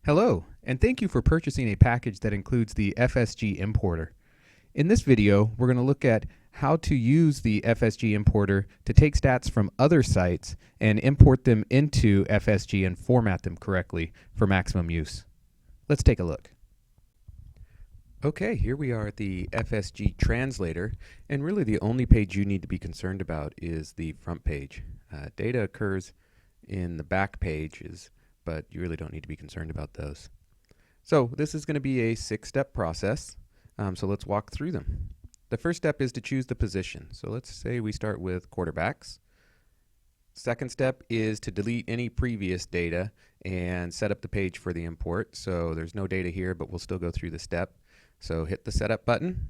Hello, and thank you for purchasing a package that includes the FSG importer. In this video, we're going to look at how to use the FSG importer to take stats from other sites and import them into FSG and format them correctly for maximum use. Let's take a look. Okay, here we are at the FSG translator, and really the only page you need to be concerned about is the front page. Data occurs in the back pages, but you really don't need to be concerned about those. So this is going to be a 6-step process, so let's walk through them. The first step is to choose the position. So let's say we start with quarterbacks. Second step is to delete any previous data and set up the page for the import. So there's no data here, but we'll still go through the step. So hit the setup button,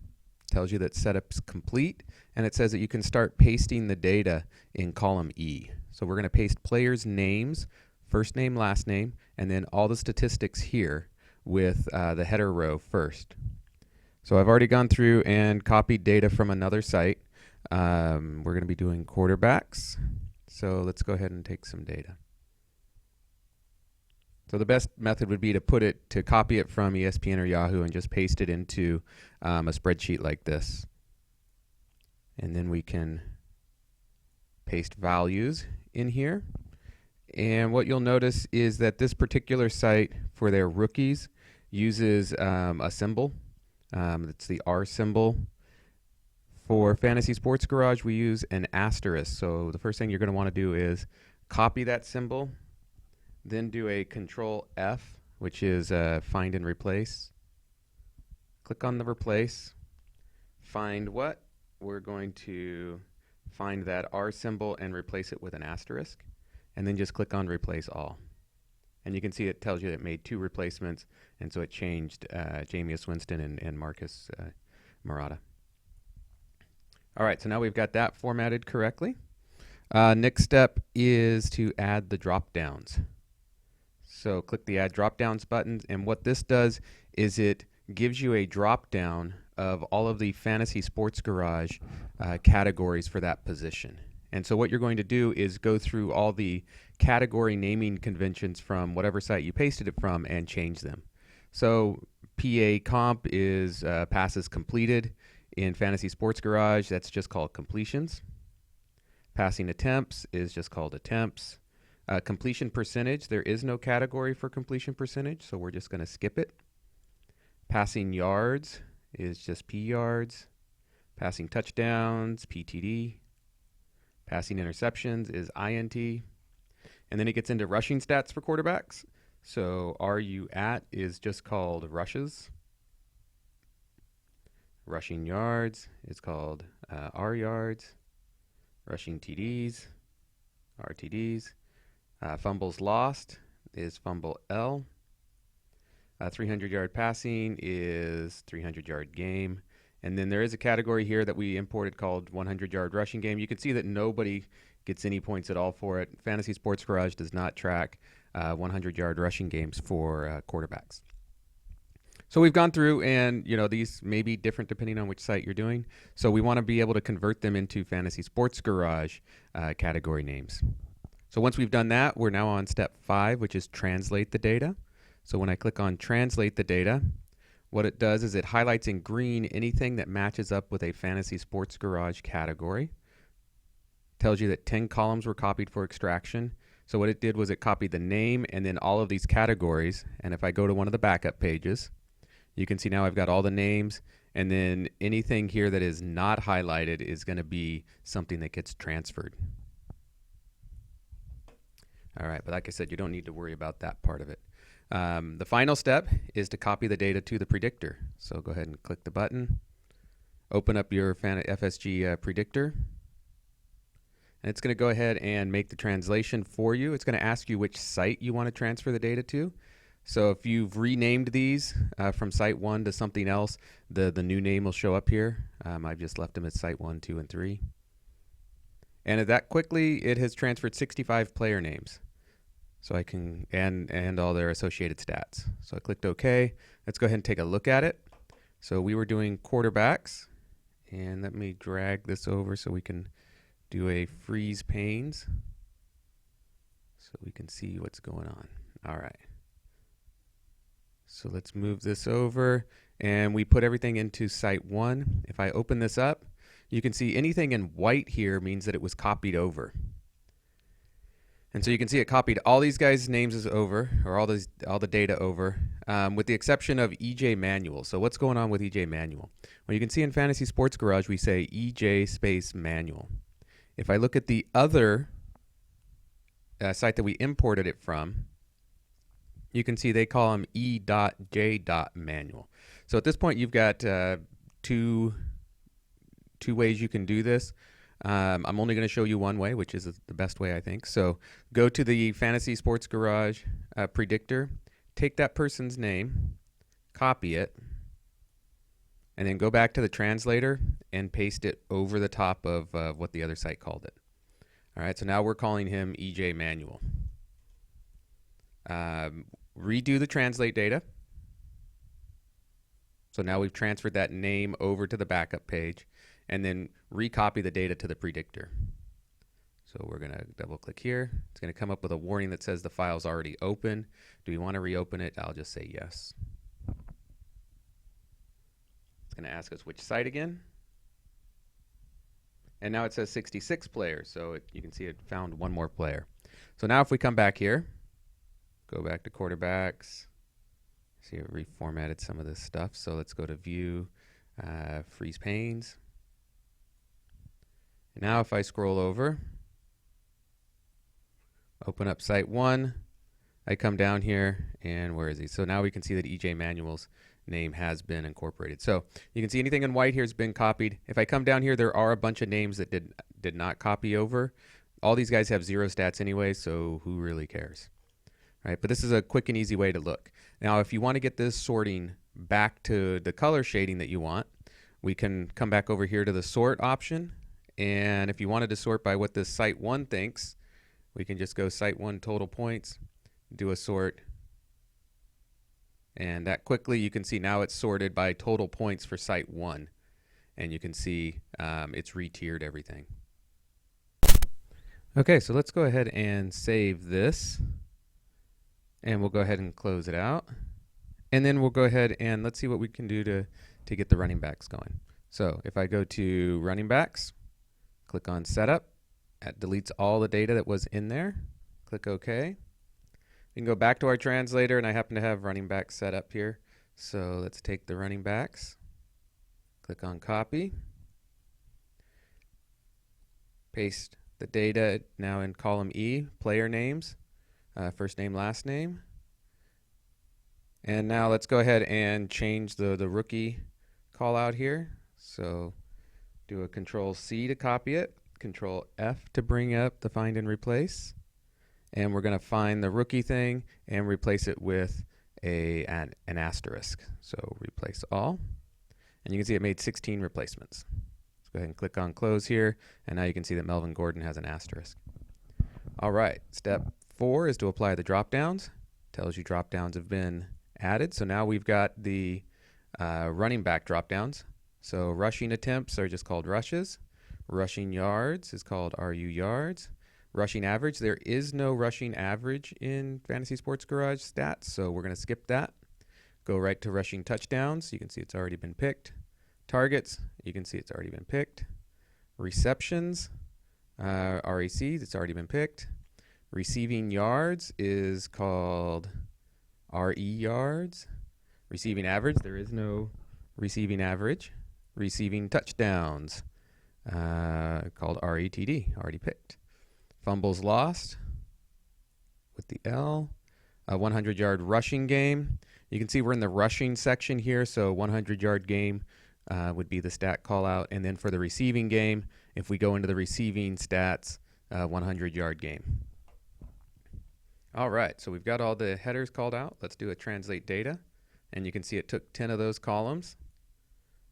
tells you that setup's complete, and it says that you can start pasting the data in column E. So we're going to paste players' names, first name, last name, and then all the statistics here with the header row first. So I've already gone through and copied data from another site. We're going to be doing quarterbacks. So let's go ahead and take some data. So the best method would be to copy it from ESPN or Yahoo and just paste it into a spreadsheet like this. And then we can paste values in here. And what you'll notice is that this particular site for their rookies uses a symbol. It's the R symbol. For Fantasy Sports Garage, we use an asterisk. So the first thing you're going to want to do is copy that symbol, then do a Control F, which is find and replace. Click on the replace. Find what? We're going to find that R symbol and replace it with an asterisk. And then just click on replace all. And you can see it tells you that it made 2 replacements, and so it changed Jameis Winston and Marcus Mariota. All right, so now we've got that formatted correctly. Next step is to add the drop downs. So click the add drop downs button, and what this does is it gives you a drop down of all of the Fantasy Sports Garage categories for that position. And so what you're going to do is go through all the category naming conventions from whatever site you pasted it from and change them. So PA comp is passes completed. In Fantasy Sports Garage, that's just called completions. Passing attempts is just called attempts. Completion percentage, there is no category for completion percentage, so we're just going to skip it. Passing yards is just P yards. Passing touchdowns, PTD. Passing interceptions is INT. And then it gets into rushing stats for quarterbacks. So RU at is just called rushes. Rushing yards is called R yards. Rushing TDs, RTDs. Fumbles lost is fumble L. 300-yard passing is 300-yard game. And then there is a category here that we imported called 100-yard rushing game. You can see that nobody gets any points at all for it. Fantasy Sports Garage does not track 100-yard rushing games for quarterbacks. So we've gone through, and these may be different depending on which site you're doing. So we want to be able to convert them into Fantasy Sports Garage category names. So once we've done that, we're now on step 5, which is translate the data. So when I click on translate the data, what it does is it highlights in green anything that matches up with a Fantasy Sports Garage category. Tells you that 10 columns were copied for extraction. So what it did was it copied the name and then all of these categories. And if I go to one of the backup pages, you can see now I've got all the names, and then anything here that is not highlighted is going to be something that gets transferred. All right, but like I said, you don't need to worry about that part of it. The final step is to copy the data to the predictor. So go ahead and click the button, open up your FSG predictor, and it's going to go ahead and make the translation for you. It's going to ask you which site you want to transfer the data to. So if you've renamed these from site 1 to something else, the new name will show up here. I've just left them at site 1, 2, and 3. And that quickly, it has transferred 65 player names. So I can, and all their associated stats. So I clicked OK. Let's go ahead and take a look at it. So we were doing quarterbacks, and let me drag this over so we can do a freeze panes so we can see what's going on. All right. So let's move this over, and we put everything into site 1. If I open this up, you can see anything in white here means that it was copied over. And so you can see it copied all these guys' names is over, or all the data over, with the exception of EJ Manual. So what's going on with EJ Manual? Well, you can see in Fantasy Sports Garage we say EJ space manual. If I look at the other site that we imported it from, you can see they call them E.J.manual. So at this point you've got two ways you can do this. I'm only going to show you one way, which is the best way, I think. So go to the Fantasy Sports Garage predictor, take that person's name, copy it, and then go back to the translator and paste it over the top of what the other site called it. All right, so now we're calling him EJ Manual. Redo the translate data. So now we've transferred that name over to the backup page, and then recopy the data to the predictor. So we're going to double click here. It's going to come up with a warning that says the file's already open. Do we want to reopen it? I'll just say yes. It's going to ask us which site again. And now it says 66 players, so you can see it found one more player. So now if we come back here, go back to quarterbacks, see it reformatted some of this stuff. So let's go to view, freeze panes. And now if I scroll over, open up site 1, I come down here, and where is he? So now we can see that EJ Manual's name has been incorporated. So you can see anything in white here has been copied. If I come down here, there are a bunch of names that did not copy over. All these guys have 0 stats anyway, so who really cares? Right, but this is a quick and easy way to look. Now, if you want to get this sorting back to the color shading that you want, we can come back over here to the sort option. And if you wanted to sort by what this site 1 thinks, we can just go site 1 total points, do a sort. And that quickly, you can see now it's sorted by total points for site 1. And you can see it's re-tiered everything. Okay, so let's go ahead and save this. And we'll go ahead and close it out. And then we'll go ahead and let's see what we can do to get the running backs going. So if I go to running backs, click on setup, that deletes all the data that was in there. Click OK. We can go back to our translator, and I happen to have running backs set up here. So let's take the running backs, click on copy, paste the data now in column E, player names. First name, last name. And now let's go ahead and change the rookie call out here. So do a Control C to copy it, Control F to bring up the find and replace. And we're going to find the rookie thing and replace it with an asterisk. So replace all. And you can see it made 16 replacements. Let's go ahead and click on close here. And now you can see that Melvin Gordon has an asterisk. All right, step 4 is to apply the drop downs. Tells you drop downs have been added. So now we've got the running back drop downs. So rushing attempts are just called rushes. Rushing yards is called RU yards. Rushing average, there is no rushing average in Fantasy Sports Garage stats, so we're going to skip that. Go right to rushing touchdowns. You can see it's already been picked. Targets, you can see it's already been picked. Receptions, RAC, it's already been picked. Receiving yards is called RE yards. Receiving average, there is no receiving average. Receiving touchdowns, called RATD, already picked. Fumbles lost with the L. 100-yard rushing game. You can see we're in the rushing section here, so 100-yard game would be the stat call out. And then for the receiving game, if we go into the receiving stats, 100-yard game. All right, so we've got all the headers called out. Let's do a translate data. And you can see it took 10 of those columns.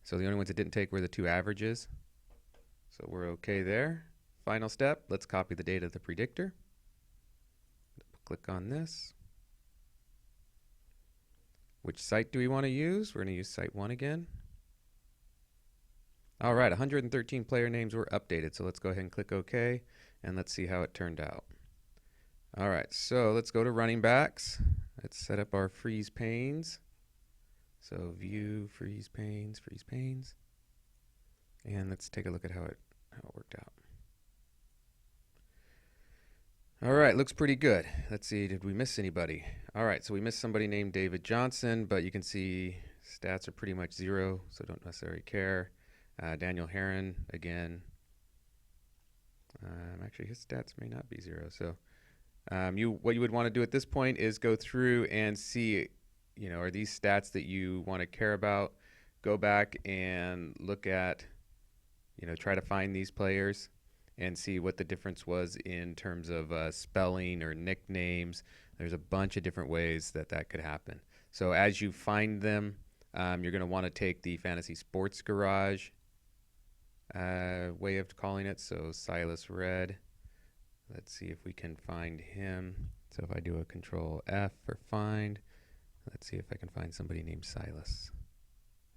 So the only ones it didn't take were the 2 averages. So we're okay there. Final step, let's copy the data to the predictor. Click on this. Which site do we want to use? We're going to use site 1 again. All right, 113 player names were updated. So let's go ahead and click OK, and let's see how it turned out. All right, so let's go to running backs. Let's set up our freeze panes. So view, freeze panes, and let's take a look at how it worked out. All right, looks pretty good. Let's see, did we miss anybody? All right, so we missed somebody named David Johnson, but you can see stats are pretty much 0, so don't necessarily care. Daniel Heron, again. Actually, his stats may not be 0. So what you would want to do at this point is go through and see, are these stats that you want to care about? Go back and look at, try to find these players and see what the difference was in terms of spelling or nicknames. There's a bunch of different ways that could happen. So as you find them, you're going to want to take the Fantasy Sports Garage way of calling it. So Silas Red. Let's see if we can find him. So if I do a Control F for find, let's see if I can find somebody named Silas.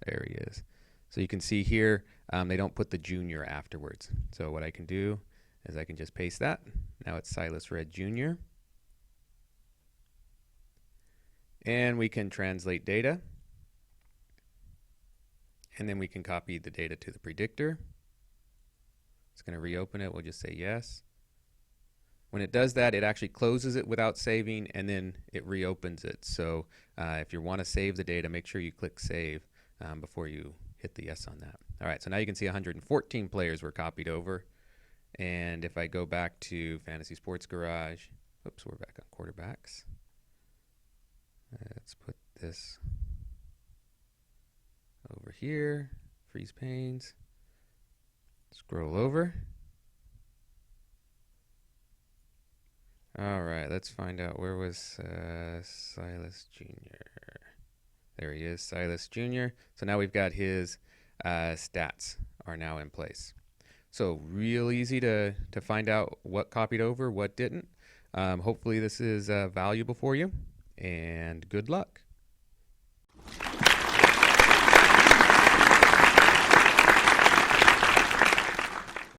There he is. So you can see here, they don't put the junior afterwards. So what I can do is I can just paste that. Now it's Silas Red Jr. And we can translate data. And then we can copy the data to the predictor. It's going to reopen it. We'll just say yes. When it does that, it actually closes it without saving, and then it reopens it. So if you want to save the data, make sure you click Save before you hit the yes on that. All right, so now you can see 114 players were copied over. And if I go back to Fantasy Sports Garage, oops, we're back on quarterbacks. Let's put this over here, freeze panes, scroll over. All right, let's find out where was Silas Jr. There he is, Silas Jr. So now we've got his stats are now in place. So real easy to find out what copied over, what didn't. Hopefully this is valuable for you, and good luck.